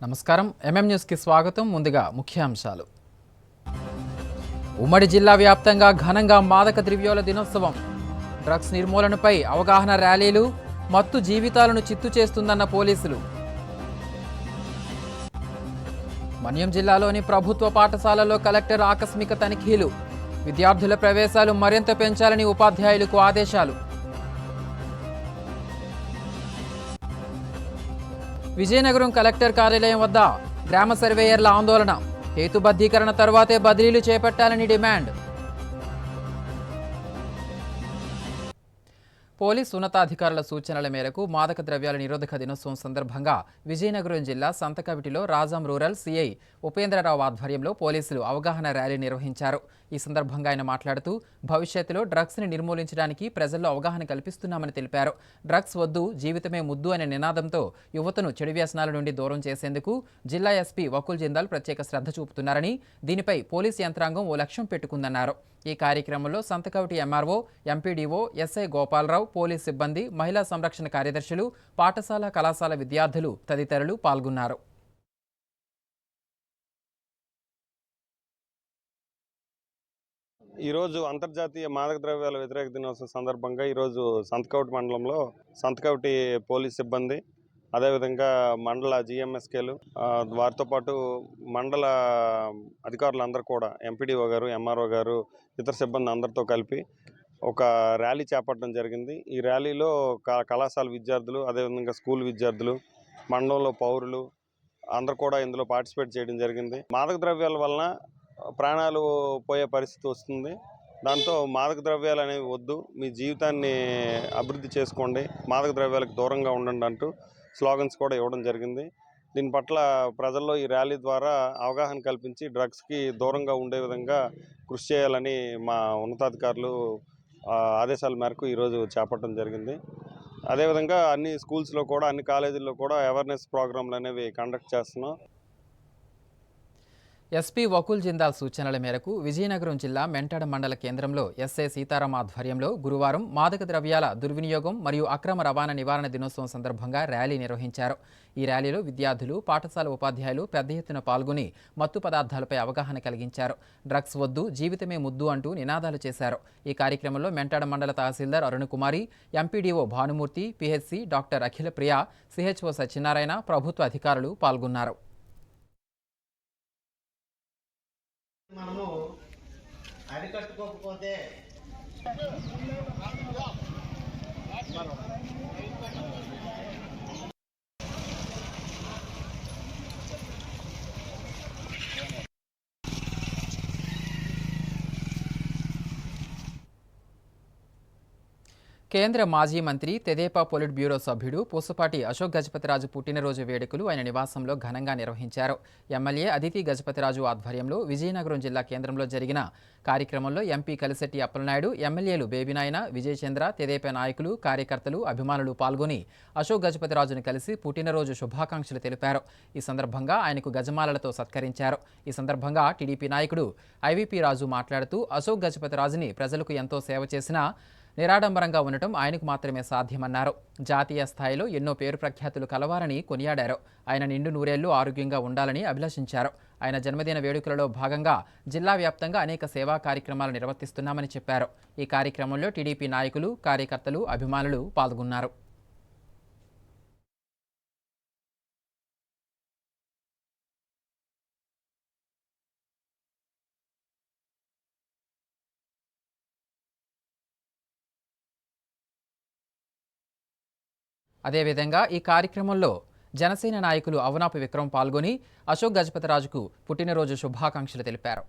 నమస్కారం MM news కి స్వాగతం. ముందుగా ముఖ్యాంశాలు. ఉమ్మడి జిల్లా వ్యాప్తంగా ఘనంగా మాదక ద్రవ్యాల దినోత్సవం. డ్రగ్స్ నిర్మూలనపై అవగాహన ర్యాలీలు. మత్తు జీవితాలను చిత్తు చేస్తుందన్న పోలీసులు. మన్యం జిల్లాలోని ప్రభుత్వ పాఠశాలల్లో కలెక్టర్ ఆకస్మిక తనిఖీలు. విద్యార్థుల ప్రవేశాలు మరింత పెంచాలని ఉపాధ్యాయులకు ఆదేశాలు. విజయనగరం కలెక్టర్ కార్యాలయం వద్ద గ్రామ సర్వేయర్ల ఆందోళన. హేతుబద్ధీకరణ తర్వాతే బదిలీలు చేపట్టాలని డిమాండ్. పోలీసు ఉన్నతాధికారుల సూచనల మేరకు మాదక ద్రవ్యాల నిరోధక దినోత్సవం సందర్భంగా విజయనగరం జిల్లా సంతకవిటిలో రాజాం రూరల్ సిఐ ఉపేంద్రరావు ఆధ్వర్యంలో పోలీసులు అవగాహన ర్యాలీ నిర్వహించారు. ఈ సందర్భంగా ఆయన మాట్లాడుతూ భవిష్యత్తులో డ్రగ్స్ని నిర్మూలించడానికి ప్రజల్లో అవగాహన కల్పిస్తున్నామని తెలిపారు. డ్రగ్స్ వద్దు, జీవితమే ముద్దు అనే నినాదంతో యువతను చెడు వ్యసనాల నుండి దూరం చేసేందుకు జిల్లా ఎస్పీ వకుల్ జిందాల్ ప్రత్యేక శ్రద్ధ చూపుతున్నారని, దీనిపై పోలీసు యంత్రాంగం ఓ లక్ష్యం పెట్టుకుందన్నారు. ఈ కార్యక్రమంలో Santhakaviti MRO, MPDO, SI Gopalarao, police సిబ్బంది, మహిళా సంరక్షణ కార్యదర్శులు, పాఠశాల కళాశాల విద్యార్థులు తదితరులు పాల్గొన్నారు. ఈరోజు అంతర్జాతీయ మాదక ద్రవ్యాల వ్యతిరేక దినోత్సవం సందర్భంగా ఈరోజు సంతకవిటి మండలంలో సంతకవిటి పోలీస్ సిబ్బంది, అదేవిధంగా మండల జిఎంఎస్కేలు, వారితో పాటు మండల అధికారులందరూ కూడా ఎంపీడీఓ గారు, ఎంఆర్ఓ గారు, ఇతర సిబ్బంది అందరితో కలిపి ఒక ర్యాలీ చేపట్టడం జరిగింది. ఈ ర్యాలీలో కళాశాల విద్యార్థులు, అదేవిధంగా స్కూల్ విద్యార్థులు, మండలంలో పౌరులు అందరూ కూడా ఇందులో పార్టిసిపేట్ చేయడం జరిగింది. మాదక ద్రవ్యాల వలన ప్రాణాలు పోయే పరిస్థితి వస్తుంది. దాంతో మాదక ద్రవ్యాలు అనేవి వద్దు, మీ జీవితాన్ని అభివృద్ధి చేసుకోండి, మాదక ద్రవ్యాలకు దూరంగా ఉండండి అంటూ స్లోగన్స్ కూడా ఇవ్వడం జరిగింది. దీని పట్ల ప్రజల్లో ఈ ర్యాలీ ద్వారా అవగాహన కల్పించి డ్రగ్స్కి దూరంగా ఉండే విధంగా కృషి చేయాలని మా ఉన్నతాధికారులు ఆదేశాల మేరకు ఈరోజు చేపట్టడం జరిగింది. అదేవిధంగా అన్ని స్కూల్స్లో కూడా, అన్ని కాలేజీల్లో కూడా అవేర్నెస్ ప్రోగ్రాంలు అనేవి కండక్ట్ చేస్తున్నాం. ఎస్పీ వకుల్ జిందాల్ సూచనల మేరకు విజయనగరం జిల్లా మెంటాడ మండల కేంద్రంలో ఎస్ఐ సీతారాం ఆధ్వర్యంలో గురువారం మాదక ద్రవ్యాల దుర్వినియోగం మరియు అక్రమ రవాణా నివారణ దినోత్సవం సందర్భంగా ర్యాలీ నిర్వహించారు. ఈ ర్యాలీలో విద్యార్థులు, పాఠశాల ఉపాధ్యాయులు పెద్ద ఎత్తున పాల్గొని మత్తు పదార్థాలపై అవగాహన కలిగించారు. డ్రగ్స్ వద్దు, జీవితమే ముద్దు అంటూ నినాదాలు చేశారు. ఈ కార్యక్రమంలో మెంటాడ మండల తహసీల్దార్ Arunakumari, MPDO Bhanumurthy, PHC doctor Akhila Priya, CHO Satyanarayana, ప్రభుత్వ అధికారులు పాల్గొన్నారు. మనము అరికట్టుకోకపోతే కేంద్ర మాజీ మంత్రి, తెదేపా పొలిట్ బ్యూరో సభ్యుడు పూసపాటి అశోక్ గజపతిరాజు పుట్టినరోజు వేడుకలు ఆయన నివాసంలో ఘనంగా నిర్వహించారు. ఎమ్మెల్యే అదితి గజపతిరాజు ఆధ్వర్యంలో విజయనగరం జిల్లా కేంద్రంలో జరిగిన కార్యక్రమంలో ఎంపీ కలిశెట్టి అప్పలనాయుడు, ఎమ్మెల్యేలు బేబీనాయన, విజయచంద్ర, తెదేపా నాయకులు, కార్యకర్తలు, అభిమానులు పాల్గొని అశోక్ గజపతిరాజును కలిసి పుట్టినరోజు శుభాకాంక్షలు తెలిపారు. ఈ సందర్భంగా ఆయనకు గజమాలలతో సత్కరించారు. ఈ సందర్భంగా టీడీపీ నాయకుడు ఐవీపీ రాజు మాట్లాడుతూ అశోక్ గజపతిరాజుని ప్రజలకు ఎంతో సేవ చేసిన నిరాడంబరంగా ఉండటం ఆయనకు మాత్రమే సాధ్యమన్నారు. జాతీయ స్థాయిలో ఎన్నో పేరు ప్రఖ్యాతులు కలవారని కొనియాడారు. ఆయన నిండు నూరేళ్లు ఆరోగ్యంగా ఉండాలని అభిలషించారు. ఆయన జన్మదిన వేడుకలలో భాగంగా జిల్లా వ్యాప్తంగా అనేక సేవా కార్యక్రమాలు నిర్వర్తిస్తున్నామని చెప్పారు. ఈ కార్యక్రమంలో టీడీపీ నాయకులు, కార్యకర్తలు, అభిమానులు పాల్గొన్నారు. అదేవిధంగా ఈ కార్యక్రమంలో జనసేన నాయకులు అవనాపు విక్రమ్ పాల్గొని అశోక్ గజపతిరాజుకు పుట్టినరోజు శుభాకాంక్షలు తెలిపారు.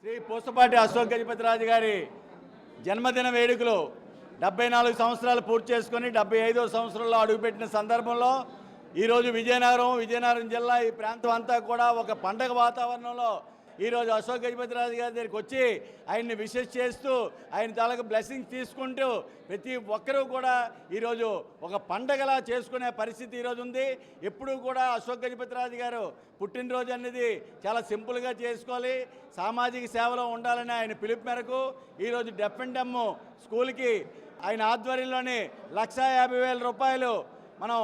శ్రీ పూసపాటి అశోక్ గజపతిరాజు గారి జన్మదిన వేడుకలు 74 సంవత్సరాలు పూర్తి చేసుకొని 75వ సంవత్సరంలో అడుగుపెట్టిన సందర్భంలో ఈరోజు విజయనగరం జిల్లా ఈ ప్రాంతం అంతా కూడా ఒక పండగ వాతావరణంలో ఈరోజు అశోక్ గజపతిరాజు గారి దగ్గరికి వచ్చి ఆయన్ని విషెస్ చేస్తూ ఆయన తాలూకు బ్లెస్సింగ్స్ తీసుకుంటూ ప్రతి ఒక్కరూ కూడా ఈరోజు ఒక పండగలా చేసుకునే పరిస్థితి ఈరోజు ఉంది. ఎప్పుడూ కూడా అశోక్ గజపతిరాజు గారు పుట్టినరోజు అనేది చాలా సింపుల్గా చేసుకోవాలి, సామాజిక సేవలో ఉండాలని ఆయన పిలుపు మేరకు ఈరోజు డెఫ్ అండ్ డెమ్ స్కూల్కి ఆయన ఆధ్వర్యంలోని 1,50,000 రూపాయలు మనం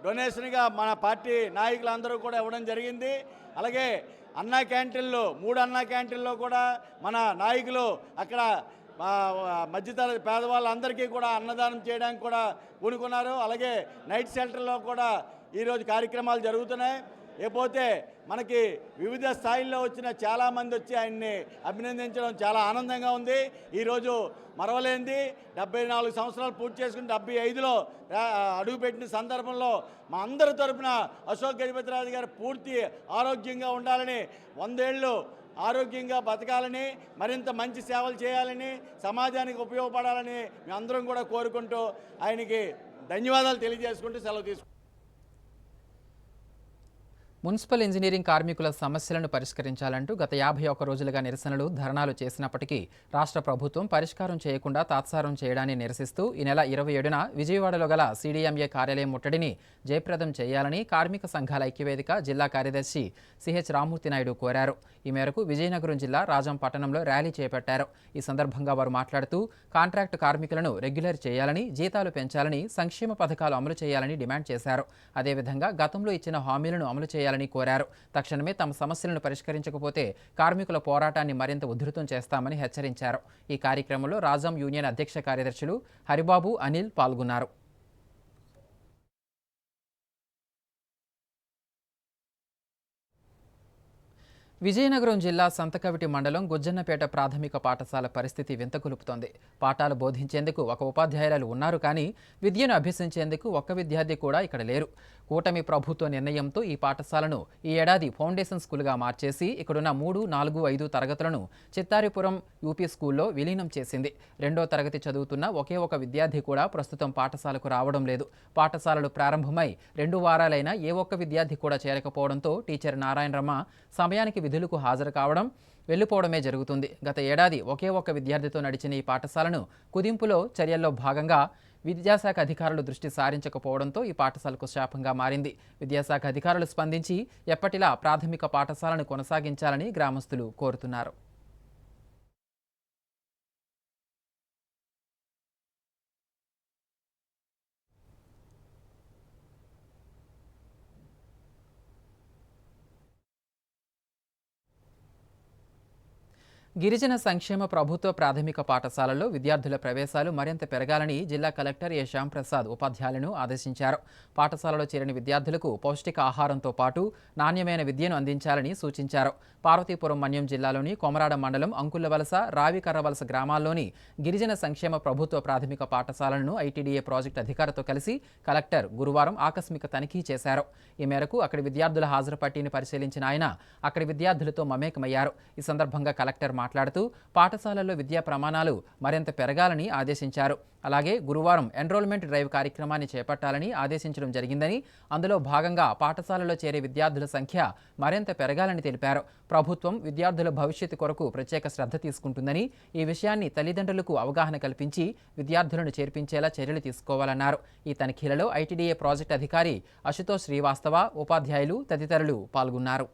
డొనేషన్గా మన పార్టీ నాయకులందరూ కూడా ఇవ్వడం జరిగింది. అలాగే అన్నా క్యాంటీన్లు 3 అన్నా క్యాంటీన్లో కూడా మన నాయకులు అక్కడ మధ్యతరగతి పేదవాళ్ళందరికీ కూడా అన్నదానం చేయడానికి కూడా పూనుకున్నారు. అలాగే నైట్ షెల్టర్లో కూడా ఈరోజు కార్యక్రమాలు జరుగుతున్నాయి. లేకపోతే మనకి వివిధ స్థాయిల్లో వచ్చిన చాలామంది వచ్చి ఆయన్ని అభినందించడం చాలా ఆనందంగా ఉంది. ఈరోజు మరవలేంది 74 సంవత్సరాలు పూర్తి చేసుకుని 75లో అడుగుపెట్టిన సందర్భంలో మా అందరి తరపున అశోక్ గజపతిరాజు గారు పూర్తి ఆరోగ్యంగా ఉండాలని, 100 ఏళ్ళు ఆరోగ్యంగా బతకాలని, మరింత మంచి సేవలు చేయాలని, సమాజానికి ఉపయోగపడాలని మేమందరం కూడా కోరుకుంటూ ఆయనకి ధన్యవాదాలు తెలియజేసుకుంటూ సెలవు తీసుకుంటాం. మున్సిపల్ ఇంజనీరింగ్ కార్మికుల సమస్యలను పరిష్కరించాలంటూ గత 51 రోజులుగా నిరసనలు, ధర్నాలు చేసినప్పటికీ రాష్ట్ర ప్రభుత్వం పరిష్కారం చేయకుండా తాత్సారం చేయడాన్ని నిరసిస్తూ ఈ నెల 27న విజయవాడలో గల CDMA కార్యాలయం ముట్టడిని జయప్రదం చేయాలని కార్మిక సంఘాల ఐక్యవేదిక జిల్లా కార్యదర్శి CH రామ్మూర్తి నాయుడు కోరారు. ఈ మేరకు విజయనగరం జిల్లా రాజం పట్టణంలో ర్యాలీ చేపట్టారు. ఈ సందర్భంగా వారు మాట్లాడుతూ కాంట్రాక్టు కార్మికులను రెగ్యులర్ చేయాలని, జీతాలు పెంచాలని, సంక్షేమ పథకాలు అమలు చేయాలని డిమాండ్ చేశారు. అదేవిధంగా గతంలో ఇచ్చిన హామీలను అమలు చేయాలని కోరారు. తక్షణమే తమ సమస్యలను పరిష్కరించకపోతే కార్మికుల పోరాటాన్ని మరింత ఉధృతం చేస్తామని హెచ్చరించారు. ఈ కార్యక్రమంలో రాజం యూనియన్ అధ్యక్ష కార్యదర్శులు హరిబాబు, అనిల్ పాల్గొన్నారు. విజయనగరం జిల్లా సంతకవిటి మండలం గుజ్జన్నపేట ప్రాథమిక పాఠశాల పరిస్థితి వింతకొలుపుతోంది. పాఠాలు బోధించేందుకు ఒక ఉపాధ్యాయురాలు ఉన్నారు, కానీ విద్యను అభ్యసించేందుకు ఒక్క విద్యార్థి కూడా ఇక్కడ లేరు. కూటమి ప్రభుత్వ నిర్ణయంతో ఈ పాఠశాలను ఈ ఏడాది ఫౌండేషన్ స్కూల్గా మార్చేసి ఇక్కడున్న 3, 4, 5 తరగతులను చిత్తారిపురం యూపీ స్కూల్లో విలీనం చేసింది. 2వ తరగతి చదువుతున్న ఒకే ఒక విద్యార్థి కూడా ప్రస్తుతం పాఠశాలకు రావడం లేదు. పాఠశాలలు ప్రారంభమై 2 వారాలైనా ఏ ఒక్క విద్యార్థి కూడా చేరకపోవడంతో టీచర్ నారాయణరమ్మ సమయానికి విధులకు హాజరు కావడం, వెళ్లిపోవడమే జరుగుతుంది. గత ఏడాది ఒకే ఒక్క విద్యార్థితో నడిచిన ఈ పాఠశాలను కుదింపులో చర్యల్లో భాగంగా విద్యాశాఖ అధికారులు దృష్టి సారించకపోవడంతో ఈ పాఠశాలకు శాపంగా మారింది. విద్యాశాఖ అధికారులు స్పందించి ఎప్పటిలా ప్రాథమిక పాఠశాలను కొనసాగించాలని గ్రామస్తులు కోరుతున్నారు. గిరిజన సంక్షేమ ప్రభుత్వ ప్రాథమిక పాఠశాలల్లో విద్యార్థుల ప్రవేశాలు మరింత పెరగాలని జిల్లా కలెక్టర్ ఏ శ్యాంప్రసాద్ ఉపాధ్యాయులను ఆదేశించారు. పాఠశాలలో చేరిన విద్యార్థులకు పౌష్టిక ఆహారంతో పాటు నాణ్యమైన విద్యను అందించాలని సూచించారు. పార్వతీపురం మన్యం జిల్లాలోని కొమరాడ మండలం అంకులవలస, రావికర్రవలస గ్రామాల్లోని గిరిజన సంక్షేమ ప్రభుత్వ ప్రాథమిక పాఠశాలలను ఐటీడీఏ ప్రాజెక్టు అధికారితో కలిసి కలెక్టర్ గురువారం ఆకస్మిక తనిఖీ చేశారు. ఈ మేరకు అక్కడి విద్యార్థుల హాజరు పట్టీని పరిశీలించిన ఆయన అక్కడి విద్యార్థులతో మమేకమయ్యారు. ఈ సందర్భంగా కలెక్టర్ మాట్లాడుతూ పాఠశాలల్లో విద్యా ప్రమాణాలు మరింత పెరగాలని ఆదేశించారు. అలాగే గురువారం ఎన్రోల్మెంట్ డ్రైవ్ కార్యక్రమాన్ని చేపట్టాలని ఆదేశించడం జరిగిందని, అందులో భాగంగా పాఠశాలలో చేరే విద్యార్థుల సంఖ్య మరింత పెరగాలని తెలిపారు. ప్రభుత్వం విద్యార్థుల భవిష్యత్తు కొరకు ప్రత్యేక శ్రద్ధ తీసుకుంటుందని, ఈ విషయాన్ని తల్లిదండ్రులకు అవగాహన కల్పించి విద్యార్థులను చేర్పించేలా చర్యలు తీసుకోవాలన్నారు. ఈ తనిఖీలలో ఐటీడీఏ ప్రాజెక్టు అధికారి అశుతోష్ శ్రీవాస్తవ, ఉపాధ్యాయులు తదితరులు పాల్గొన్నారు.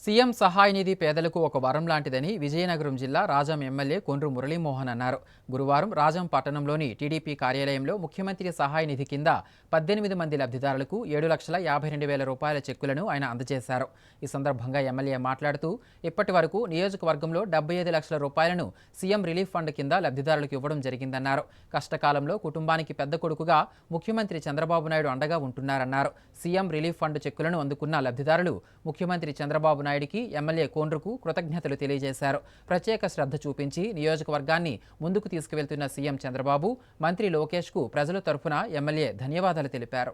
సీఎం సహాయ నిధి పేదలకు ఒక వరం లాంటిదని విజయనగరం జిల్లా రాజం ఎమ్మెల్యే కొండ్రు మురళీమోహన్ అన్నారు. గురువారం రాజం పట్టణంలోని టీడీపీ కార్యాలయంలో ముఖ్యమంత్రి సహాయ నిధి కింద 18 మంది లబ్ధిదారులకు 7,52,000 రూపాయల చెక్కులను ఆయన అందజేశారు. ఈ సందర్భంగా ఎమ్మెల్యే మాట్లాడుతూ ఇప్పటి వరకు నియోజకవర్గంలో 75 లక్షల రూపాయలను సీఎం రిలీఫ్ ఫండ్ కింద లబ్ధిదారులకు ఇవ్వడం జరిగిందన్నారు. కష్టకాలంలో కుటుంబానికి పెద్ద కొడుకుగా ముఖ్యమంత్రి చంద్రబాబు నాయుడు అండగా ఉంటున్నారన్నారు. సీఎం రిలీఫ్ ఫండ్ చెక్కులను అందుకున్న లబ్ధిదారులు ముఖ్యమంత్రి చంద్రబాబు నాయుడికి, ఎమ్మెల్యే కోండ్రుకు కృతజ్ఞతలు తెలియజేశారు. ప్రత్యేక శ్రద్ధ చూపించి నియోజకవర్గాన్ని ముందుకు తీసుకువెళ్తున్న సీఎం చంద్రబాబు, మంత్రి లోకేష్కు ప్రజల తరఫున ఎమ్మెల్యే ధన్యవాదాలు తెలిపారు.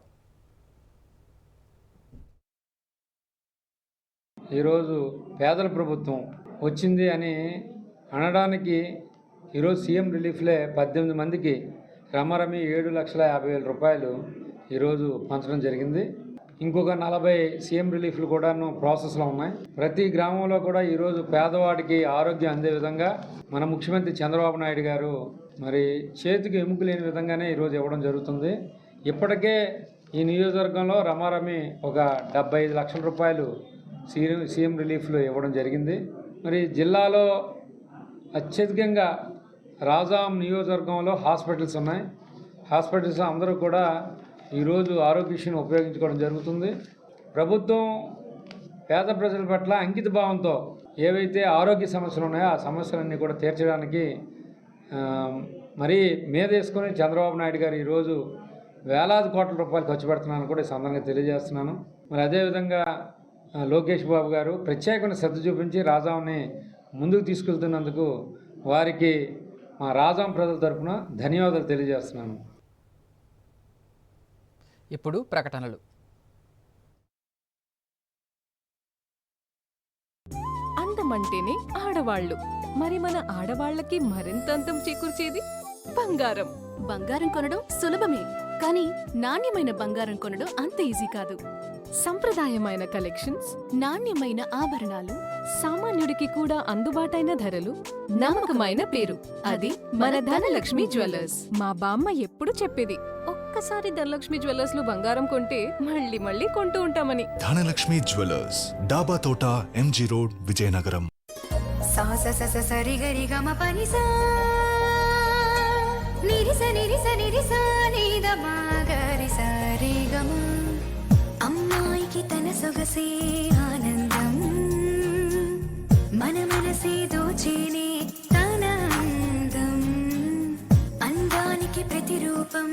ఈరోజు పేదల ప్రభుత్వం వచ్చింది అని అనడానికి ఈరోజు సీఎం రిలీఫ్లే 18 మందికి రమారమి 7,50,000 రూపాయలు ఈరోజు పంచడం జరిగింది. ఇంకొక 40 సీఎం రిలీఫ్లు కూడాను ప్రాసెస్లో ఉన్నాయి. ప్రతి గ్రామంలో కూడా ఈరోజు పేదవాడికి ఆరోగ్యం అందే విధంగా మన ముఖ్యమంత్రి చంద్రబాబు నాయుడు గారు మరి చేతికి ఎముక లేని విధంగానే ఈరోజు ఇవ్వడం జరుగుతుంది. ఇప్పటికే ఈ నియోజకవర్గంలో రమారమి ఒక 75 లక్షల రూపాయలు సీఎం రిలీఫ్లు ఇవ్వడం జరిగింది. మరి జిల్లాలో అత్యధికంగా రాజాం నియోజకవర్గంలో హాస్పిటల్స్ ఉన్నాయి. హాస్పిటల్స్ అందరూ కూడా ఈరోజు ఆరోగ్యశ్రీని ఉపయోగించుకోవడం జరుగుతుంది. ప్రభుత్వం పేద ప్రజల పట్ల అంకిత భావంతో ఏవైతే ఆరోగ్య సమస్యలు ఉన్నాయో ఆ సమస్యలన్నీ కూడా తీర్చడానికి మరీ మీదేసుకొని చంద్రబాబు నాయుడు గారు ఈరోజు వేలాది కోట్ల రూపాయలు ఖర్చు పెడుతున్నాను కూడా ఈ సందర్భంగా తెలియజేస్తున్నాను. మరి అదేవిధంగా లోకేష్ బాబు గారు ప్రత్యేకమైన శ్రద్ధ చూపించి రాజాంని ముందుకు తీసుకెళ్తున్నందుకు వారికి మా రాజాం ప్రజల తరఫున ధన్యవాదాలు తెలియజేస్తున్నాను. ఇప్పుడు ప్రకటనలు. అందమంటేనే ఆడవాళ్ళు, మరి మన ఆడవాళ్ళకి మరింత అందం చేకూర్చేది బంగారం. బంగారం కొనడం సులభమే, కానీ నాణ్యమైన బంగారం కొనడం అంత ఈజీ కాదు. సంప్రదాయమైన కలెక్షన్స్, నాణ్యమైన ఆభరణాలు, సామాన్యుడికి కూడా అందుబాటైన ధరలు, నమ్మకమైన పేరు, అది మన ధనలక్ష్మి జ్యువెలర్స్. మా బామ్మ ఎప్పుడు చెప్పేది, ఒక్కసారి ధనలక్ష్మి జ్యువెలర్స్ లో బంగారం కొంటే మళ్ళీ మళ్ళీ కొంటూ ఉంటామని. ధనలక్ష్మి జ్యువెలర్స్, డాబా తోట, ఎంజీ రోడ్, విజయనగరం. సా స స స సరి గరి గమ పని సా నిరి స నిరి స నిరి సా ని ద మా గరి స రి గమ. అమ్మాయికి తన సొగసే ఆనందం, మన మనసే దోచేనే తన అందం. అందానికి ప్రతిరూపం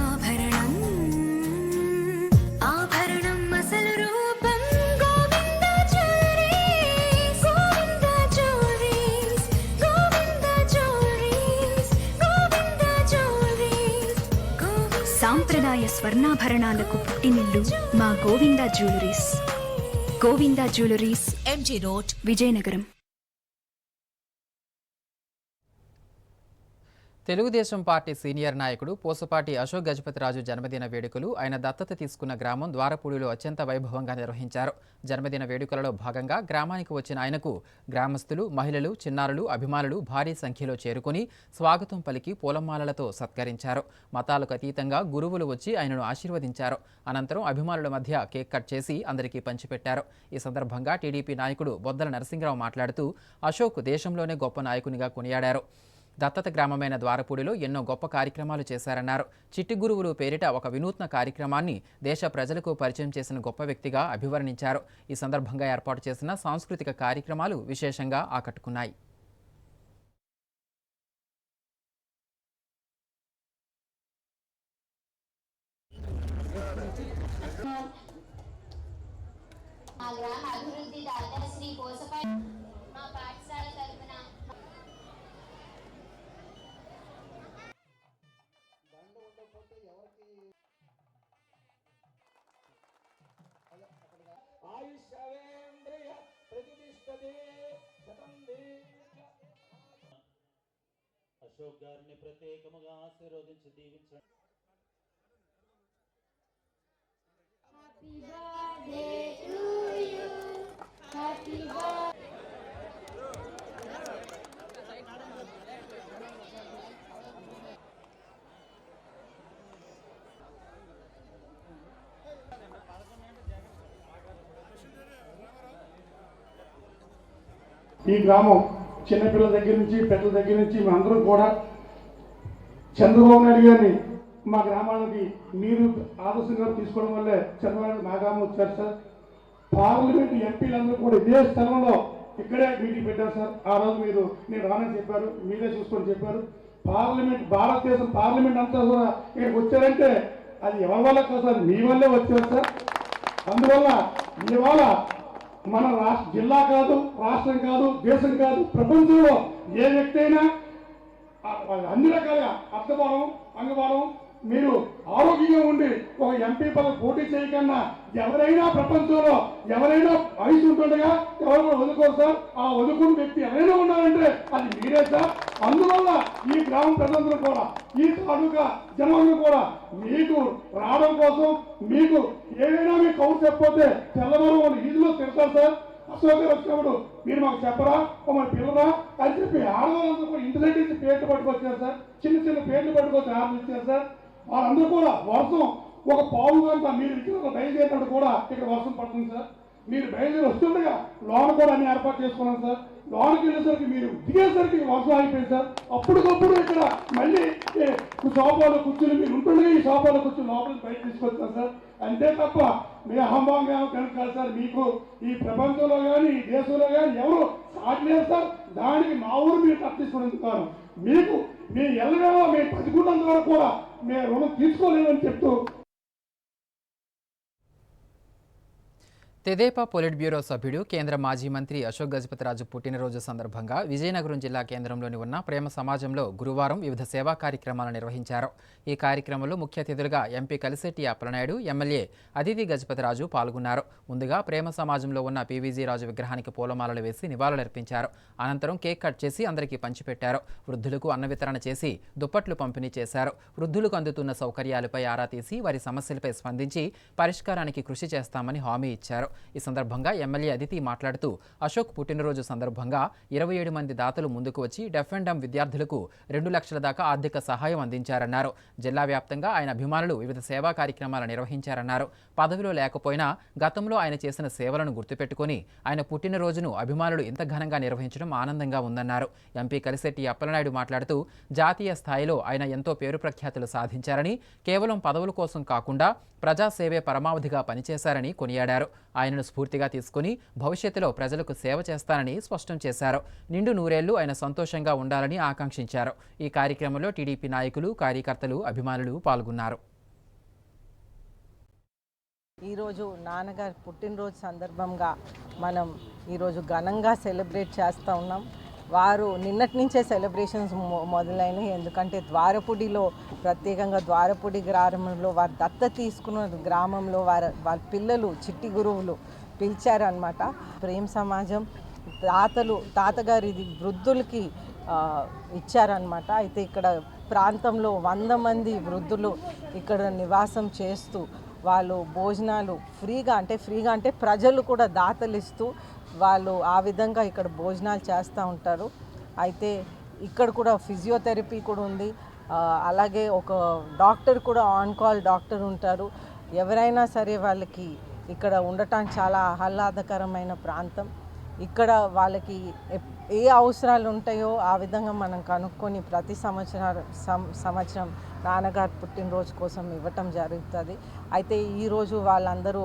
ఆభరణం, ఆభరణం అసలు రూపం. Govinda jewelleries, Govinda jewelleries, Govinda jewelleries, Govinda jewelleries. సాంప్రదాయ స్వర్ణాభరణాలకు పుట్టినిల్లు మా Govinda jewelleries. Govinda jewelleries, MG road, Vizianagaram. Telugu Desam party senior నాయకుడు పూసపాటి అశోక్ గజపతిరాజు జన్మదిన వేడుకలు ఆయన దత్తత తీసుకున్న గ్రామం ద్వారపూడిలో అత్యంత వైభవంగా నిర్వహించారు. జన్మదిన వేడుకలలో భాగంగా గ్రామానికి వచ్చిన ఆయనకు గ్రామస్తులు, మహిళలు, చిన్నారులు, అభిమానులు భారీ సంఖ్యలో చేరుకుని స్వాగతం పలికి పూలమాలలతో సత్కరించారు. మతాలకు అతీతంగా గురువులు వచ్చి ఆయనను ఆశీర్వదించారు. అనంతరం అభిమానుల మధ్య కేక్ కట్ చేసి అందరికీ పంచిపెట్టారు. ఈ సందర్భంగా టీడీపీ నాయకుడు బొద్దల నరసింహరావు మాట్లాడుతూ అశోక్ దేశంలోనే గొప్ప నాయకునిగా కొనియాడారు. దత్తత గ్రామమైన ద్వారపూడిలో ఎన్నో గొప్ప కార్యక్రమాలు చేశారన్నారు. చిట్టి గురువులు పేరిట ఒక వినూత్న కార్యక్రమాన్ని దేశ ప్రజలకు పరిచయం చేసిన గొప్ప వ్యక్తిగా అభివర్ణించారు. ఈ సందర్భంగా ఏర్పాటు చేసిన సాంస్కృతిక కార్యక్రమాలు విశేషంగా ఆకట్టుకున్నాయి. అశోక్ గారిని ప్రత్యేకముగా ఆశీర్వదించి దీవించండి. ఈ గ్రామం చిన్నపిల్లల దగ్గర నుంచి పెద్దల దగ్గర నుంచి మేమందరం కూడా చంద్రబాబు నాయుడు గారిని మా గ్రామానికి మీరు ఆదర్శంగా తీసుకోవడం వల్లే చంద్రబాబు నాయుడు మా గ్రామం వచ్చారు సార్. పార్లమెంట్ ఎంపీలందరూ కూడా ఇదే స్థలంలో ఇక్కడే మీటింగ్ పెట్టారు సార్. ఆ రోజు మీరు నేను రానని చెప్పారు, మీరే చూసుకొని చెప్పారు. పార్లమెంట్, భారతదేశం పార్లమెంట్ అంతా కూడా ఇక్కడికి వచ్చారంటే అది ఎవరి వల్ల కాదు సార్, మీ వల్లే వచ్చారు సార్. అందువల్ల ఇవాళ మన జిల్లా కాదు, రాష్ట్రం కాదు, దేశం కాదు, ప్రపంచంలో ఏ వ్యక్తి అయినా అన్ని రకాలుగా అర్థబలం, అంగబలం, మీరు ఆరోగ్యంగా ఉండి ఒక ఎంపీ పదవి పోటీ చేయకన్నా ఎవరైనా ప్రపంచంలో ఎవరైనా వయసు ఉంటుండగా ఎవరు కూడా వదులుకోరు సార్. ఆ వదులుకున్న వ్యక్తి ఎవరైనా ఉన్నారంటే అది మీరే సార్. అందువల్ల ఈ గ్రామ ప్రజలందరూ కూడా ఈ తాలూకా జనాలు కూడా మీకు రావడం కోసం మీకు ఏదైనా మీకు కౌరు చెప్పకపోతే తెల్లవారు వాళ్ళు ఈదులో తిడతారు సార్. అశోక్ గారు వచ్చినప్పుడు మీరు మాకు చెప్పరా మన పిల్లరా అని చెప్పి ఆడవాళ్ళందరూ కూడా ఇంటి దగ్గర నుంచి పేర్లు పట్టుకొచ్చారు సార్. చిన్న చిన్న పేర్లు పట్టుకొచ్చి ఆరంభించారు సార్. వాళ్ళందరూ కూడా వర్షం ఒక పావు గంట మీరు ఇక్కడ బయలుదేరినప్పుడు కూడా ఇక్కడ వర్షం పడుతుంది సార్. మీరు బయలుదేరి వస్తుండగా లోన కూడా అన్ని ఏర్పాటు చేసుకున్నాం సార్. లోనకి వెళ్ళేసరికి మీరు దిగేసరికి వర్షం ఆగిపోయింది సార్. అప్పటికప్పుడు ఇక్కడ మళ్ళీ సోఫాలో కూర్చుని మీరు ఉంటుండగా ఈ సోఫాలో కూర్చుని లోపలికి బయట తీసుకొచ్చారు సార్. అంతే తప్ప మీ అహంభావంగా కనుక సార్ మీకు ఈ ప్రపంచంలో కానీ ఈ దేశంలో కానీ ఎవరు సాగలేరు సార్. దానికి మా ఊరు మీరు తప్పించుకున్నందుకు మీకు మీ ఎల్లవేళ మేము బతుకున్నంత వరకు కూడా మేము రుణం తీసుకోలేమని చెప్తూ తెదేపా పొలిట్ బ్యూరో సభ్యుడు కేంద్ర మాజీ మంత్రి అశోక్ గజపతిరాజు పుట్టినరోజు సందర్భంగా విజయనగరం జిల్లా కేంద్రంలోని ఉన్న ప్రేమ సమాజంలో గురువారం వివిధ సేవా కార్యక్రమాలు నిర్వహించారు. ఈ కార్యక్రమంలో ముఖ్య అతిథులుగా ఎంపీ కలిశెట్టి అప్పలనాయుడు, ఎమ్మెల్యే అదితి గజపతిరాజు పాల్గొన్నారు. ముందుగా ప్రేమ సమాజంలో ఉన్న పీవీజీ రాజు విగ్రహానికి పూలమాలలు వేసి నివాళులర్పించారు. అనంతరం కేక్ కట్ చేసి అందరికీ పంచిపెట్టారు. వృద్ధులకు అన్న వితరణ చేసి దుప్పట్లు పంపిణీ చేశారు. వృద్ధులకు అందుతున్న సౌకర్యాలపై ఆరా తీసి వారి సమస్యలపై స్పందించి పరిష్కారానికి కృషి చేస్తామని హామీ ఇచ్చారు. ఈ సందర్భంగా ఎమ్మెల్యే అదితి మాట్లాడుతూ అశోక్ పుట్టినరోజు సందర్భంగా 27 మంది దాతలు ముందుకు వచ్చి డెఫ్ అండ్ డమ్ విద్యార్థులకు 2 లక్షల దాకా ఆర్థిక సహాయం అందించారన్నారు. జిల్లా వ్యాప్తంగా ఆయన అభిమానులు వివిధ సేవా కార్యక్రమాలు నిర్వహించారన్నారు. పదవిలో లేకపోయినా గతంలో ఆయన చేసిన సేవలను గుర్తుపెట్టుకుని ఆయన పుట్టినరోజును అభిమానులు ఇంత ఘనంగా నిర్వహించడం ఆనందంగా ఉందన్నారు. ఎంపీ కలిశెట్టి అప్పలనాయుడు మాట్లాడుతూ జాతీయ స్థాయిలో ఆయన ఎంతో పేరు ప్రఖ్యాతులు సాధించారని, కేవలం పదవుల కోసం కాకుండా ప్రజాసేవే పరమావధిగా పనిచేశారని కొనియాడారు. ఆయనను స్ఫూర్తిగా తీసుకుని భవిష్యత్తులో ప్రజలకు సేవ చేస్తానని స్పష్టం చేశారు. నిండు నూరేళ్లు ఆయన సంతోషంగా ఉండాలని ఆకాంక్షించారు. ఈ కార్యక్రమంలో టీడీపీ నాయకులు, కార్యకర్తలు, అభిమానులు పాల్గొన్నారు. ఈరోజు నాన్నగారి పుట్టినరోజు సందర్భంగా మనం ఈరోజు ఘనంగా సెలబ్రేట్ చేస్తూ ఉన్నాం. వారు నిన్నటి నుంచే సెలబ్రేషన్స్ మొదలైనవి. ఎందుకంటే ద్వారపుడిలో ప్రత్యేకంగా ద్వారపుడి గ్రామంలో వారు దత్త తీసుకున్న గ్రామంలో వాళ్ళ పిల్లలు చిట్టి గురువులు పిలిచారనమాట. ప్రేమ సమాజం తాతగారి వృద్ధులకి ఇచ్చారనమాట. అయితే ఇక్కడ ప్రాంతంలో 100 మంది వృద్ధులు ఇక్కడ నివాసం చేస్తూ వాళ్ళు భోజనాలు ఫ్రీగా అంటే ప్రజలు కూడా దాతలు ఇస్తూ వాళ్ళు ఆ విధంగా ఇక్కడ భోజనాలు చేస్తూ ఉంటారు. అయితే ఇక్కడ కూడా ఫిజియోథెరపీ కూడా ఉంది. అలాగే ఒక డాక్టర్ కూడా ఆన్ కాల్ డాక్టర్ ఉంటారు. ఎవరైనా సరే వాళ్ళకి ఇక్కడ ఉండటానికి చాలా ఆహ్లాదకరమైన ప్రాంతం. ఇక్కడ వాళ్ళకి ఏ అవసరాలు ఉంటాయో ఆ విధంగా మనం కనుక్కొని ప్రతి సంవత్సరం నాన్నగారు పుట్టినరోజు కోసం ఇవ్వటం జరుగుతుంది. అయితే ఈరోజు వాళ్ళందరూ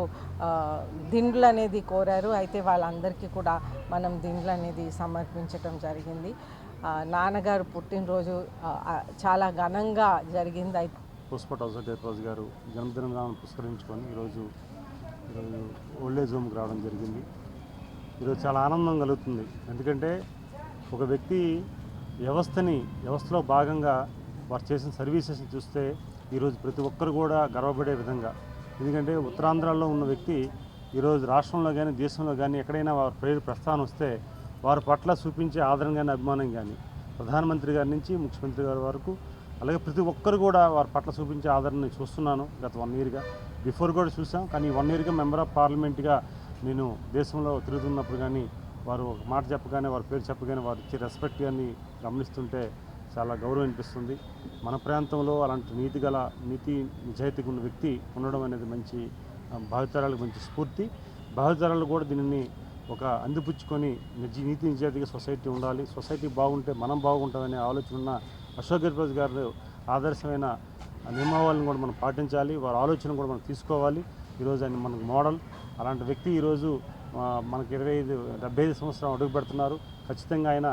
దిండ్లు అనేది కోరారు. అయితే వాళ్ళందరికీ కూడా మనం దిండ్లు అనేది సమర్పించటం జరిగింది. నాన్నగారు పుట్టినరోజు చాలా ఘనంగా జరిగింది. అయితే పుష్పట అశోక్ గారు జన్మదినాన్ని పురస్కరించుకొని ఈరోజు ఓల్డేజ్ హోమ్కి రావడం జరిగింది. ఈరోజు చాలా ఆనందం కలుగుతుంది. ఎందుకంటే ఒక వ్యక్తి వ్యవస్థలో భాగంగా వారు చేసిన సర్వీసెస్ని చూస్తే ఈరోజు ప్రతి ఒక్కరు కూడా గర్వపడే విధంగా. ఎందుకంటే ఉత్తరాంధ్రలో ఉన్న వ్యక్తి ఈరోజు రాష్ట్రంలో కానీ దేశంలో కానీ ఎక్కడైనా వారి పేరు ప్రస్థానం వస్తే వారి పట్ల చూపించే ఆదరణ కానీ అభిమానం కానీ ప్రధానమంత్రి గారి నుంచి ముఖ్యమంత్రి గారి వరకు అలాగే ప్రతి ఒక్కరు కూడా వారి పట్ల చూపించే ఆదరణని చూస్తున్నాను. గత 1 ఇయర్గా బిఫోర్ కూడా చూసాం. కానీ 1 ఇయర్గా మెంబర్ ఆఫ్ పార్లమెంట్గా నేను దేశంలో తిరుగుతున్నప్పుడు కానీ వారు ఒక మాట చెప్పగానే వారి పేరు చెప్పగానే వారు ఇచ్చే రెస్పెక్ట్ కానీ గమనిస్తుంటే చాలా గౌరవం అనిపిస్తుంది. మన ప్రాంతంలో అలాంటి నీతి నిజాయితీగా ఉన్న వ్యక్తి ఉండడం అనేది మంచి భావితరాలకు మంచి స్ఫూర్తి. భావితరాలు కూడా దీనిని ఒక అందిపుచ్చుకొని నీతి నిజాయితీగా సొసైటీ ఉండాలి, సొసైటీ బాగుంటే మనం బాగుంటామనే ఆలోచన ఉన్న అశోక్ గజపతి గారు ఆదర్శమైన నియమావళిని కూడా మనం పాటించాలి. వారి ఆలోచన కూడా మనం తీసుకోవాలి. ఈరోజు ఆయన మనకు మోడల్. అలాంటి వ్యక్తి ఈరోజు మనకి 75 సంవత్సరాలు అడుగు పెడుతున్నారు. ఖచ్చితంగా ఆయన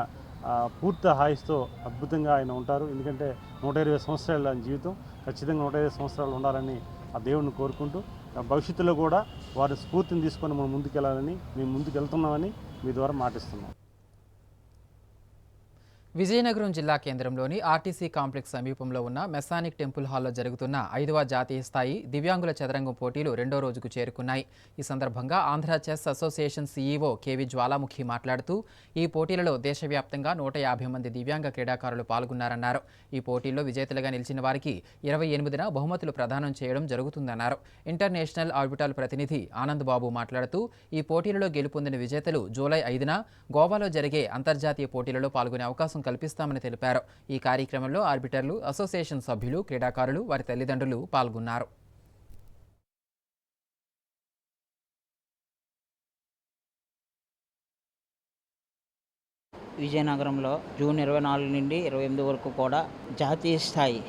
పూర్తి హాయిస్తో అద్భుతంగా ఆయన ఉంటారు. ఎందుకంటే 120 సంవత్సరాల జీవితం. ఖచ్చితంగా 120 సంవత్సరాలు ఉండాలని ఆ దేవుడిని కోరుకుంటూ భవిష్యత్తులో కూడా వారి స్ఫూర్తిని తీసుకొని మనం ముందుకెళ్ళాలని మేము ముందుకు వెళ్తున్నామని మీ ద్వారా మాటిస్తున్నాం. విజయనగరం జిల్లా కేంద్రంలోని ఆర్టీసీ కాంప్లెక్స్ సమీపంలో ఉన్న మెసానిక్ టెంపుల్ హాల్లో జరుగుతున్న 5వ జాతీయ స్థాయి దివ్యాంగుల చదరంగం పోటీలు 2వ రోజుకు చేరుకున్నాయి. ఈ సందర్భంగా Andhra chess association CEO KV Jwalamukhi మాట్లాడుతూ ఈ పోటీలలో దేశవ్యాప్తంగా 150 మంది దివ్యాంగ క్రీడాకారులు పాల్గొన్నారన్నారు. ఈ పోటీల్లో విజేతలుగా నిలిచిన వారికి 28న బహుమతులు ప్రదానం చేయడం జరుగుతుందన్నారు. ఇంటర్నేషనల్ ఆర్బిటాల్ ప్రతినిధి ఆనంద్ బాబు మాట్లాడుతూ ఈ పోటీలలో గెలుపొందిన విజేతలు జూలై 5న గోవాలో జరిగే అంతర్జాతీయ పోటీలలో పాల్గొనే అవకాశం కల్పిస్తామని తెలిపారు. ఈ కార్యక్రమంలో ఆర్బిటర్లు, అసోసియేషన్ సభ్యులు, క్రీడాకారులు, వారి తల్లిదండ్రులు పాల్గొన్నారు. విజయనగరంలో జూన్ 24 నుండి 28 వరకు కూడా జాతీయ స్థాయి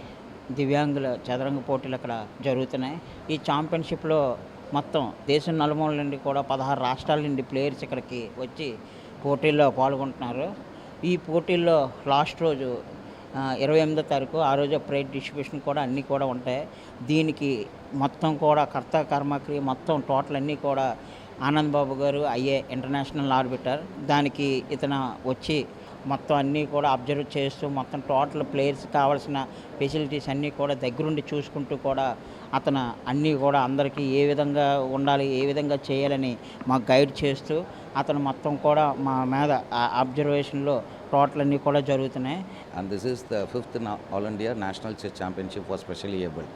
దివ్యాంగుల చదరంగ పోటీలు అక్కడ జరుగుతున్నాయి. ఈ ఛాంపియన్షిప్లో మొత్తం దేశం నలుమూల నుండి కూడా 16 రాష్ట్రాల నుండి ప్లేయర్స్ ఇక్కడికి వచ్చి పోటీల్లో పాల్గొంటున్నారు. ఈ పోటీల్లో లాస్ట్ రోజు 28వ తారీఖు ఆ రోజు ప్రైజ్ డిస్ట్రిబ్యూషన్ కూడా అన్నీ కూడా ఉంటాయి. దీనికి మొత్తం కూడా కర్త కర్మక్రియ మొత్తం టోటల్ అన్నీ కూడా ఆనంద్ బాబు గారు ఇంటర్నేషనల్ ఆర్బిటర్, దానికి ఇతను వచ్చి మొత్తం అన్నీ కూడా అబ్జర్వ్ చేస్తూ మొత్తం టోటల్ ప్లేయర్స్ కావాల్సిన ఫెసిలిటీస్ అన్నీ కూడా దగ్గరుండి చూసుకుంటూ కూడా అతను అన్నీ కూడా అందరికీ ఏ విధంగా ఉండాలి, ఏ విధంగా చేయాలని మాకు గైడ్ చేస్తూ అతను మొత్తం కూడా మా మీద అబ్జర్వేషన్లో టోటల్ అన్నీ కూడా జరుగుతున్నాయి. And this is the 5th all India national chess championship for specially abled.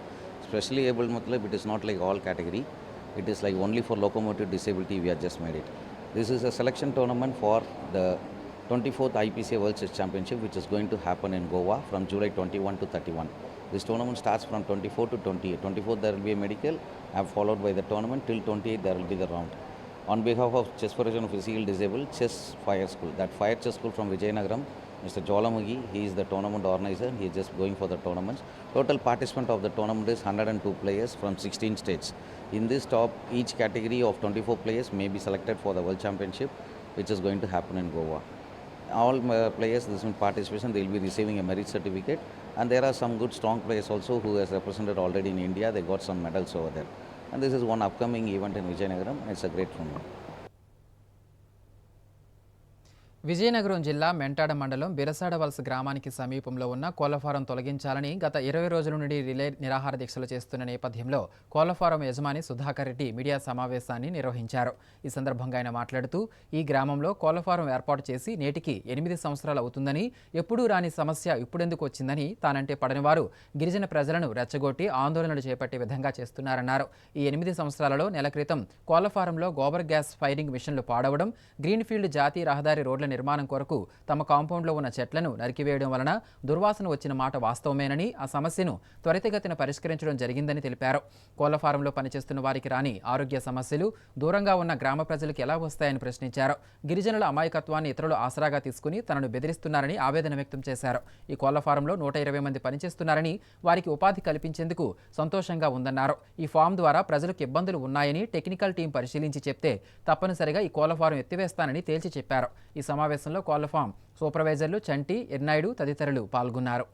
Specially abled మతలబ్ it is not like all category, it is like only for locomotive disability we have just made it. This is a selection tournament for the 24th IPCA World Chess Championship, which is going to happen in Goa from July 21 to 31. This tournament starts from 24 to 28. 24th there will be a medical and followed by the tournament till 28 there will be the round. On behalf of Chess Federation of Physically Disabled Chess Fire School, that Fire Chess School from Vijayanagaram, Mr. Jwalamukhi, he is the tournament organizer. He is just going for the tournaments. Total participant of the tournament is 102 players from 16 states. In this top, each category of 24 players may be selected for the World Championship, which is going to happen in Goa. All players this in participation, they will be receiving a merit certificate, and there are some good strong players also who has represented already in India. They got some medals over there. And this is one upcoming event in Vijayanagaram. It's a great tournament. Vizianagaram జిల్లా మెంటాడ మండలం బిరసాడవలస గ్రామానికి సమీపంలో ఉన్న కోళ్లఫారం తొలగించాలని గత 20 రోజుల నుండి relay నిరాహార దీక్షలు చేస్తున్న నేపథ్యంలో కోళ్లఫారం యజమాని సుధాకర్ రెడ్డి మీడియా సమావేశాన్ని నిర్వహించారు. ఈ సందర్భంగా ఆయన మాట్లాడుతూ ఈ గ్రామంలో కోళ్లఫారం ఏర్పాటు చేసి నేటికి 8 సంవత్సరాలు అవుతుందని, ఎప్పుడూ రాని సమస్య ఇప్పుడెందుకు వచ్చిందని, తానంటే పడని వారు గిరిజన ప్రజలను రెచ్చగొట్టి ఆందోళనలు చేపట్టే విధంగా చేస్తున్నారన్నారు. ఈ 8 సంవత్సరాలలో నెల క్రితం కోళ్లఫారంలో గోబర్ గ్యాస్ ఫైరింగ్ మిషన్లు పాడవడం, గ్రీన్ఫీల్డ్ జాతీయ రహదారి రోడ్ల నిర్మాణం కొరకు తమ కాంపౌండ్లో ఉన్న చెట్లను నరికివేయడం వలన దుర్వాసన వచ్చిన మాట వాస్తవమేనని, ఆ సమస్యను త్వరితగతిన పరిష్కరించడం జరిగిందని తెలిపారు. కోళ్లఫారంలో పనిచేస్తున్న వారికి రాని ఆరోగ్య సమస్యలు దూరంగా ఉన్న గ్రామ ప్రజలకు ఎలా వస్తాయని ప్రశ్నించారు. గిరిజనుల అమాయకత్వాన్ని ఇతరులు ఆసరాగా తీసుకుని తనను బెదిరిస్తున్నారని ఆవేదన వ్యక్తం చేశారు. ఈ కోళ్లఫారంలో 120 మంది పనిచేస్తున్నారని, వారికి ఉపాధి కల్పించేందుకు సంతోషంగా ఉందన్నారు. ఈ ఫామ్ ద్వారా ప్రజలకు ఇబ్బందులు ఉన్నాయని టెక్నికల్ టీం పరిశీలించి చెప్తే తప్పనిసరిగా ఈ కోళ్లఫారం ఎత్తివేస్తానని తేల్చి చెప్పారు. ఈ సమావేశంలో కోళ్లఫాం సూపర్వైజర్లు చంటి, ఎర్నాయుడు తదితరులు పాల్గొన్నారు.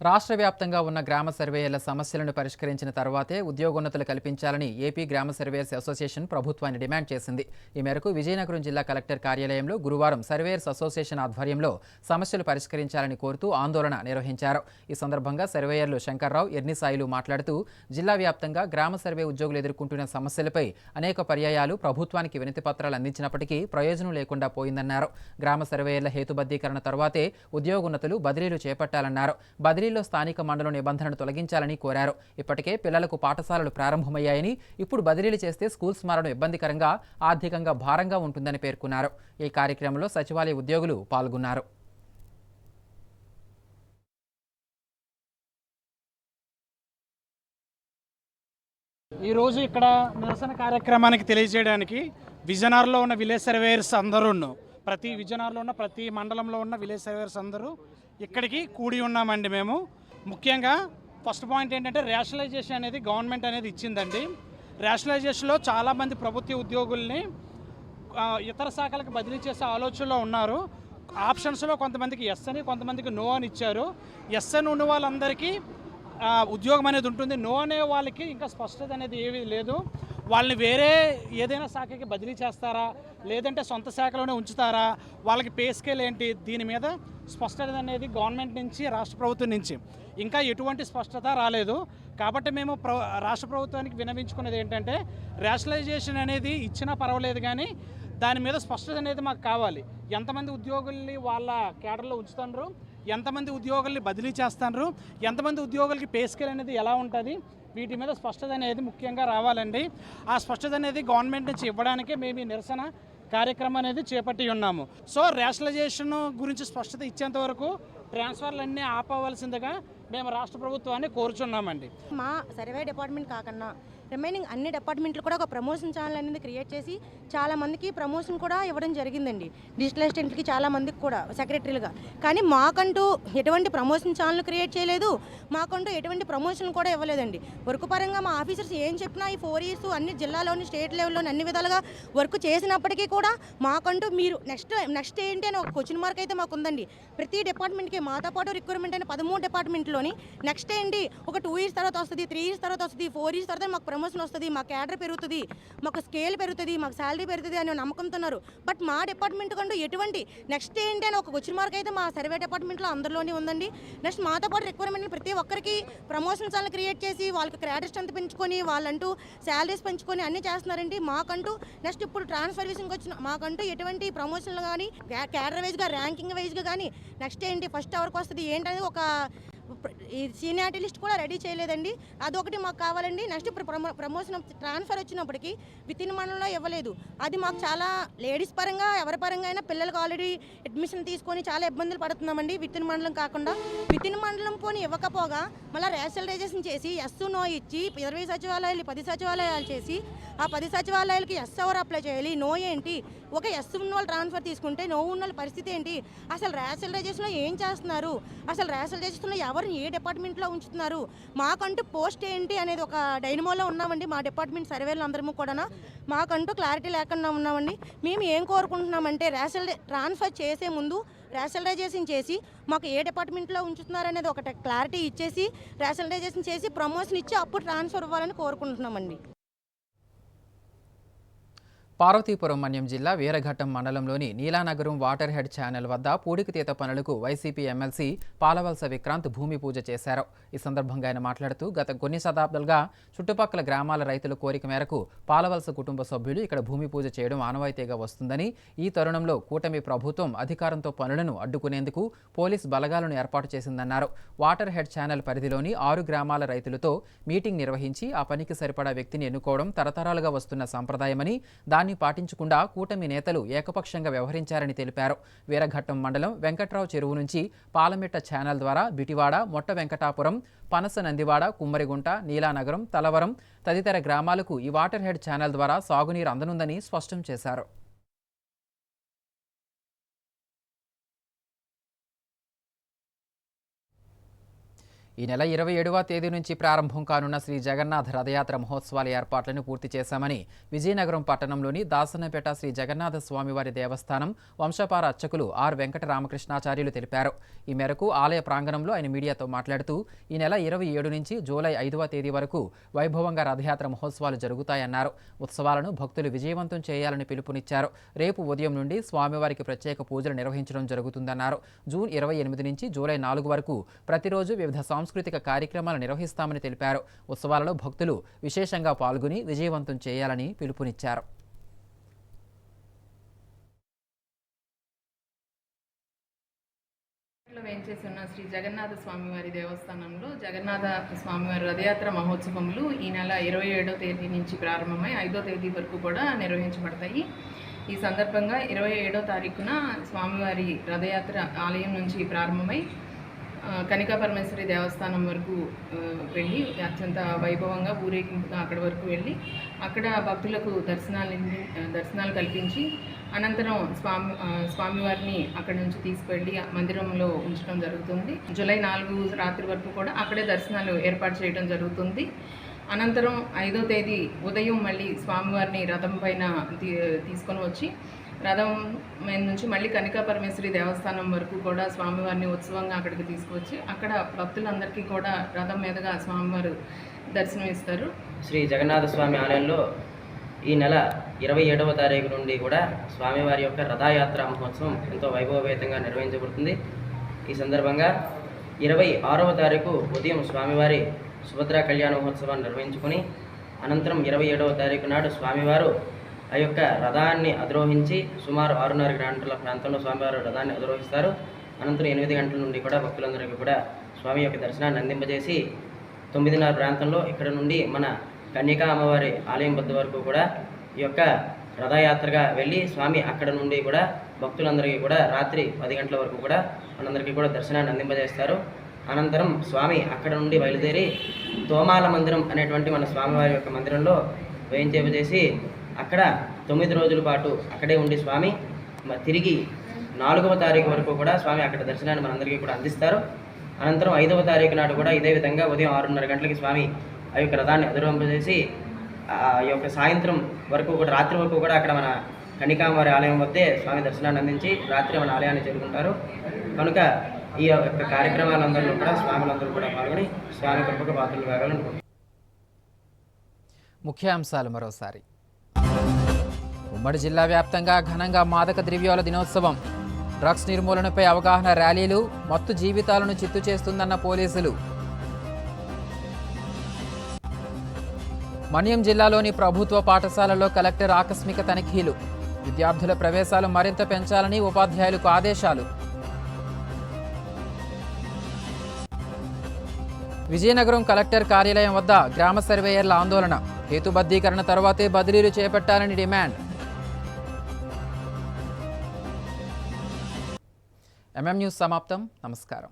రాష్ట్ర వ్యాప్తంగా ఉన్న గ్రామ సర్వేయర్ల సమస్యలను పరిష్కరించిన తర్వాతే ఉద్యోగోన్నతులు కల్పించాలని ఏపీ గ్రామ సర్వేయర్స్ అసోసియేషన్ ప్రభుత్వాన్ని డిమాండ్ చేసింది. ఈ మేరకు విజయనగరం జిల్లా కలెక్టర్ కార్యాలయంలో గురువారం సర్వేయర్స్ అసోసియేషన్ ఆధ్వర్యంలో సమస్యలు పరిష్కరించాలని కోరుతూ ఆందోళన నిర్వహించారు. ఈ సందర్భంగా సర్వేయర్లు శంకర్రావు, ఎర్నిసాయిలు మాట్లాడుతూ జిల్లా వ్యాప్తంగా గ్రామ సర్వే ఉద్యోగులు ఎదుర్కొంటున్న సమస్యలపై అనేక పర్యాయాలు ప్రభుత్వానికి వినతి పత్రాలు అందించినప్పటికీ ప్రయోజనం లేకుండా పోయిందన్నారు. గ్రామ సర్వేయర్ల హేతుబద్ధీకరణ తర్వాతే ఉద్యోగోన్నతులు బదిలీలు చేపట్టాలన్నారు. బదిలీలో స్థానిక మండలం నిబంధనను తొలగించాలని కోరారు. ఇప్పటికే పిల్లలకు పాఠశాలలు ప్రారంభమయ్యాయని, ఇప్పుడు బదిలీలు చేస్తే స్కూల్స్ మారడం ఇబ్బందికరంగా, ఆర్థికంగా భారంగా ఉంటుందని పేర్కొన్నారు. ఈ కార్యక్రమంలో సచివాలయ ఉద్యోగులు పాల్గొన్నారు. ఈరోజు ఇక్కడ నిరసన కార్యక్రమానికి తెలియజేయడానికి విజయనగరంలో ఉన్న విలేజ్ సర్వేయర్స్ అందరూ, విజయనగరంలో ఉన్న ప్రతి మండలంలో ఉన్న విలేజ్ సర్వేయర్స్ అందరూ ఇక్కడికి కూడి ఉన్నామండి. మేము ముఖ్యంగా ఫస్ట్ పాయింట్ ఏంటంటే రేషనలైజేషన్ అనేది గవర్నమెంట్ అనేది ఇచ్చిందండి. రేషనలైజేషన్లో చాలామంది ప్రభుత్వ ఉద్యోగుల్ని ఇతర శాఖలకు బదిలీ చేసే ఆలోచనలో ఉన్నారు. ఆప్షన్స్లో కొంతమందికి ఎస్ అని, కొంతమందికి నో అని ఇచ్చారు. ఎస్ అని ఉన్న వాళ్ళందరికీ ఉద్యోగం అనేది ఉంటుంది. నో అనే వాళ్ళకి ఇంకా స్పష్టత అనేది ఏమీ లేదు. వాళ్ళని వేరే ఏదైనా శాఖకి బదిలీ చేస్తారా, లేదంటే సొంత శాఖలోనే ఉంచుతారా, వాళ్ళకి పే స్కేల్ ఏంటి, దీని మీద స్పష్టత అనేది గవర్నమెంట్ నుంచి, రాష్ట్ర ప్రభుత్వం నుంచి ఇంకా ఎటువంటి స్పష్టత రాలేదు. కాబట్టి మేము రాష్ట్ర ప్రభుత్వానికి విన్నవించుకున్నది ఏంటంటే, రేషనలైజేషన్ అనేది ఇచ్చినా పర్వాలేదు, కానీ దాని మీద స్పష్టత అనేది మాకు కావాలి. ఎంతమంది ఉద్యోగుల్ని వాళ్ళ కేడర్లో ఉంచుతున్నారు, ఎంతమంది ఉద్యోగుల్ని బదిలీ చేస్తున్నారు, ఎంతమంది ఉద్యోగులకి పే స్కేల్ అనేది ఎలా ఉంటుంది, వీటి మీద స్పష్టత అనేది ముఖ్యంగా రావాలండి. ఆ స్పష్టత అనేది గవర్నమెంట్ నుంచి ఇవ్వడానికే మేము ఈ నిరసన కార్యక్రమం అనేది చేపట్టి ఉన్నాము. సో రేషనలైజేషన్ గురించి స్పష్టత ఇచ్చేంత వరకు ట్రాన్స్ఫర్లన్నీ ఆపవలసిందిగా మేము రాష్ట్ర ప్రభుత్వాన్ని కోరుచున్నామండి. మా సర్వే డిపార్ట్మెంట్ కాకుండా రిమైనింగ్ అన్ని డిపార్ట్మెంట్లు కూడా ఒక ప్రమోషన్ ఛానల్ అనేది క్రియేట్ చేసి చాలామందికి ప్రమోషన్ కూడా ఇవ్వడం జరిగిందండి. డిజిటల్ అసిస్టెంట్కి చాలామందికి కూడా సెక్రటరీలుగా. కానీ మాకంటూ ఎటువంటి ప్రమోషన్ ఛానల్ క్రియేట్ చేయలేదు, మాకంటూ ఎటువంటి ప్రమోషన్ కూడా ఇవ్వలేదండి. వర్క్ పరంగా మా ఆఫీసర్స్ ఏం చెప్పినా ఈ 4 ఇయర్స్ అన్ని జిల్లాలోని, స్టేట్ లెవెల్లోని అన్ని విధాలుగా వర్క్ చేసినప్పటికీ కూడా మాకంటూ మీరు నెక్స్ట్ ఏంటి అని ఒక క్వశ్చన్ మార్క్ అయితే మాకు ఉందండి. ప్రతి డిపార్ట్మెంట్కి మాతో పాటు రిక్రూట్మెంట్ అయిన 13 డిపార్ట్మెంట్లోని నెక్స్ట్ ఏంటి, ఒక 2 ఇయర్స్ తర్వాత వస్తుంది, 3 ఇయర్స్ తర్వాత వస్తుంది, 4 ఇయర్స్ తర్వాత మాకు ప్రమోషన్ వస్తుంది, మా క్యాడర్ పెరుగుతుంది, మాకు స్కేల్ పెరుగుతుంది, మాకు శాలరీ పెరుగుతుంది అని నమ్మకంతున్నారు. బట్ మా డిపార్ట్మెంట్ కంటూ ఎటువంటి నెక్స్ట్ ఏంటి అని ఒక క్వశ్చన్ మార్క్ అయితే మా సర్వే డిపార్ట్మెంట్లో అందరిలోనే ఉందండి. నెక్స్ట్ మాతో పాటు రిక్వైర్మెంట్ ప్రతి ఒక్కరికి ప్రమోషన్ ఛానల్ క్రియేట్ చేసి వాళ్ళకి క్యాడర్ స్ట్రెంత్ పెంచుకొని వాళ్ళంటూ శాలరీస్ పెంచుకొని అన్నీ చేస్తున్నారండి. మాకంటూ నెక్స్ట్ ఇప్పుడు ట్రాన్స్ఫర్ విషయంకి వచ్చిన మాకంటూ ఎటువంటి ప్రమోషన్లు కానీ క్యాడర్ వైజ్గా, ర్యాంకింగ్ వైజ్గా కానీ నెక్స్ట్ ఏంటి, ఫస్ట్ ఎవరికి వస్తుంది ఏంటనేది ఒక ఈ సీనియారిటీ లిస్ట్ కూడా రెడీ చేయలేదండి. అదొకటి మాకు కావాలండి. నెక్స్ట్ ఇప్పుడు ప్రమోషన్ ట్రాన్స్ఫర్ వచ్చినప్పటికీ వితిన్ మండలంలో ఇవ్వలేదు. అది మాకు చాలా లేడీస్ పరంగా, ఎవరి పరంగా అయినా పిల్లలకు ఆల్రెడీ అడ్మిషన్ తీసుకొని చాలా ఇబ్బందులు పడుతున్నామండి. వితిన్ మండలం కాకుండా వితిన్ మండలం పోనీ ఇవ్వకపోగా మళ్ళీ రేషనలైజేషన్ చేసి ఎస్ నో ఇచ్చి 20 సచివాలయాలు 10 సచివాలయాలు చేసి ఆ 10 సచివాలయాలకి ఎస్ ఎవరు అప్లై చేయాలి, నో ఏంటి, ఒక ఎస్ ఉన్న వాళ్ళు ట్రాన్స్ఫర్ తీసుకుంటే నో ఉన్న వాళ్ళ పరిస్థితి ఏంటి, అసలు రేషనలైజేషన్లో ఏం చేస్తున్నారు, అసలు రేషనలైజేషన్లో ఎవరిని ఏ డిపార్ట్మెంట్లో ఉంచుతున్నారు, మాకంటూ పోస్ట్ ఏంటి అనేది ఒక డైనమోలో ఉన్నామండి. మా డిపార్ట్మెంట్ సర్వేలు అందరము కూడా మాకంటూ క్లారిటీ లేకుండా ఉన్నామండి. మేము ఏం కోరుకుంటున్నామంటే ట్రాన్స్ఫర్ చేసే ముందు రేషనలైజేషన్ చేసి మాకు ఏ డిపార్ట్మెంట్లో ఉంచుతున్నారు అనేది ఒక క్లారిటీ ఇచ్చేసి రేషనలైజేషన్ చేసి ప్రమోషన్ ఇచ్చి అప్పుడు ట్రాన్స్ఫర్ ఇవ్వాలని కోరుకుంటున్నామండి. పార్వతీపురం మన్యం జిల్లా వీరఘట్టం మండలంలోని నీలానగరం వాటర్ హెడ్ ఛానల్ వద్ద పూడికతీత పనులకు వైసీపీ ఎమ్మెల్సీ పాలవలస విక్రాంత్ భూమి పూజ చేశారు. ఈ సందర్భంగా ఆయన మాట్లాడుతూ గత కొన్ని శతాబ్దాలుగా చుట్టుపక్కల గ్రామాల రైతుల కోరిక మేరకు పాలవలస కుటుంబ సభ్యులు ఇక్కడ భూమి పూజ చేయడం ఆనవాయితీగా వస్తుందని, ఈ తరుణంలో కూటమి ప్రభుత్వం అధికారంతో పనులను అడ్డుకునేందుకు పోలీస్ బలగాలను ఏర్పాటు చేసిందన్నారు. వాటర్ హెడ్ ఛానల్ పరిధిలోని 6 గ్రామాల రైతులతో మీటింగ్ నిర్వహించి ఆ పనికి సరిపడా వ్యక్తిని ఎన్నుకోవడం తరతరాలుగా వస్తున్న సంప్రదాయమని, దాన్ని పాటించకుండా కూటమి నేతలు ఏకపక్షంగా వ్యవహరించారని తెలిపారు. వీరఘట్టం మండలం వెంకట్రావు చెరువు నుంచి పాలమిట్ట ఛానల్ ద్వారా బిటివాడ, మొట్ట వెంకటాపురం, పనస నందివాడ, కుమ్మరిగుంట, నీలానగరం, తలవరం తదితర గ్రామాలకు ఈ వాటర్ హెడ్ ఛానల్ ద్వారా సాగునీరు అందనుందని స్పష్టం చేశారు. ఈ నెల 27వ తేదీ నుంచి ప్రారంభం కానున్న శ్రీ జగన్నాథ రథయాత్ర మహోత్సవాల ఏర్పాట్లను పూర్తి చేశామని విజయనగరం పట్టణంలోని దాసన్నపేట శ్రీ జగన్నాథ స్వామివారి దేవస్థానం వంశపార అర్చకులు ఆర్ వెంకటరామకృష్ణాచార్యులు తెలిపారు. ఈ మేరకు ఆలయ ప్రాంగణంలో ఆయన మీడియాతో మాట్లాడుతూ ఈ నెల 27 నుంచి జూలై 5వ తేదీ వరకు వైభవంగా రథయాత్ర మహోత్సవాలు జరుగుతాయన్నారు. ఉత్సవాలను భక్తులు విజయవంతం చేయాలని పిలుపునిచ్చారు. రేపు ఉదయం నుండి స్వామివారికి ప్రత్యేక పూజలు నిర్వహించడం జరుగుతుందన్నారు. జూన్ 28 నుంచి జూలై 4 వరకు ప్రతిరోజు వివిధ సాంస్కృతిక కార్యక్రమాలు నిర్వహిస్తామని తెలిపారు. ఉత్సవాలలో భక్తులు విశేషంగా పాల్గొని విజయవంతం చేయాలని పిలుపునిచ్చారు. వేంచేసి ఉన్న శ్రీ జగన్నాథ స్వామివారి దేవస్థానంలో జగన్నాథ స్వామివారి రథయాత్ర మహోత్సవములు ఈ నెల 27వ తేదీ నుంచి ప్రారంభమై 5వ తేదీ వరకు కూడా నిర్వహించబడతాయి. ఈ సందర్భంగా 27వ తారీఖున స్వామివారి రథయాత్ర ఆలయం నుంచి ప్రారంభమై కనికా పరమేశ్వరి దేవస్థానం వరకు వెళ్ళి అత్యంత వైభవంగా ఊరేగింపుగా అక్కడి వరకు వెళ్ళి అక్కడ భక్తులకు దర్శనాలు కల్పించి అనంతరం స్వామివారిని అక్కడి నుంచి తీసుకువెళ్ళి మందిరంలో ఉంచడం జరుగుతుంది. జూలై 4 రాత్రి వరకు కూడా అక్కడే దర్శనాలు ఏర్పాటు చేయడం జరుగుతుంది. అనంతరం 5వ తేదీ ఉదయం మళ్ళీ స్వామివారిని రథం పైన తీసుకొని వచ్చి రథం మీద నుంచి మళ్ళీ కనికా పరమేశ్వరి దేవస్థానం వరకు కూడా స్వామివారిని ఉత్సవంగా అక్కడికి తీసుకువచ్చి అక్కడ భక్తులందరికీ కూడా రథం మీదుగా స్వామివారు దర్శనమిస్తారు. శ్రీ జగన్నాథ స్వామి ఆలయంలో ఈ నెల 27వ తారీఖు నుండి కూడా స్వామివారి యొక్క రథయాత్ర మహోత్సవం ఎంతో వైభవపేతంగా నిర్వహించబడుతుంది. ఈ సందర్భంగా 26వ తారీఖు ఉదయం స్వామివారి సుభద్రా కళ్యాణ మహోత్సవాన్ని నిర్వహించుకొని అనంతరం 27వ తారీఖు నాడు స్వామివారు ఆ యొక్క రథాన్ని అధిరోహించి సుమారు 6:30 గంటల ప్రాంతంలో స్వామివారు రథాన్ని అధిరోహిస్తారు. అనంతరం 8 గంటల నుండి కూడా భక్తులందరికీ కూడా స్వామి యొక్క దర్శనాన్ని అందింపజేసి 9:30 ప్రాంతంలో ఇక్కడ నుండి మన కన్యకా అమ్మవారి ఆలయం వద్ద వరకు కూడా ఈ యొక్క రథయాత్రగా వెళ్ళి స్వామి అక్కడ నుండి కూడా భక్తులందరికీ కూడా రాత్రి 10 గంటల వరకు కూడా మనందరికీ కూడా దర్శనాన్ని అందింపజేస్తారు. అనంతరం స్వామి అక్కడ నుండి బయలుదేరి తోమాల మందిరం అనేటువంటి మన స్వామివారి యొక్క మందిరంలో వేయించేసి అక్కడ 9 రోజుల పాటు అక్కడే ఉండి స్వామి తిరిగి 4వ తారీఖు వరకు కూడా స్వామి అక్కడ దర్శనాన్ని మనందరికీ కూడా అందిస్తారు. అనంతరం 5వ తారీఖు నాడు కూడా ఇదే విధంగా ఉదయం 6:30 గంటలకి స్వామి ఆ యొక్క రథాన్ని అధిరోహింపజేసి ఆ యొక్క సాయంత్రం వరకు కూడా రాత్రి వరకు కూడా అక్కడ మన కనికాంబరి ఆలయం వద్దే స్వామి దర్శనాన్ని అందించి రాత్రి మన ఆలయాన్ని చేరుకుంటారు. కనుక ఈ యొక్క కార్యక్రమాలందరిలో కూడా స్వాములందరూ కూడా పాల్గొని స్వామి కృపకు పాత్రలు కావాలనుకుంటున్నారు. ముఖ్యాంశాలు మరోసారి. ఉమ్మడి జిల్లా వ్యాప్తంగా ఘనంగా మాదక ద్రవ్యాల దినోత్సవం. డ్రగ్స్ నిర్మూలనపై అవగాహన ర్యాలీలు. మత్తు జీవితాలను చిత్తు చేస్తుందన్న పోలీసులు. మన్యం జిల్లాలోని ప్రభుత్వ పాఠశాలల్లో కలెక్టర్ ఆకస్మిక తనిఖీలు. విద్యార్థుల ప్రవేశాలు మరింత పెంచాలని ఉపాధ్యాయులకు ఆదేశాలు. విజయనగరం కలెక్టర్ కార్యాలయం వద్ద గ్రామ సర్వేయర్ల ఆందోళన. హేతుబద్ధీకరణ తర్వాతే బదిలీలు చేపట్టాలని డిమాండ్. ఎంఎం న్యూస్ సమాప్తం. నమస్కారం.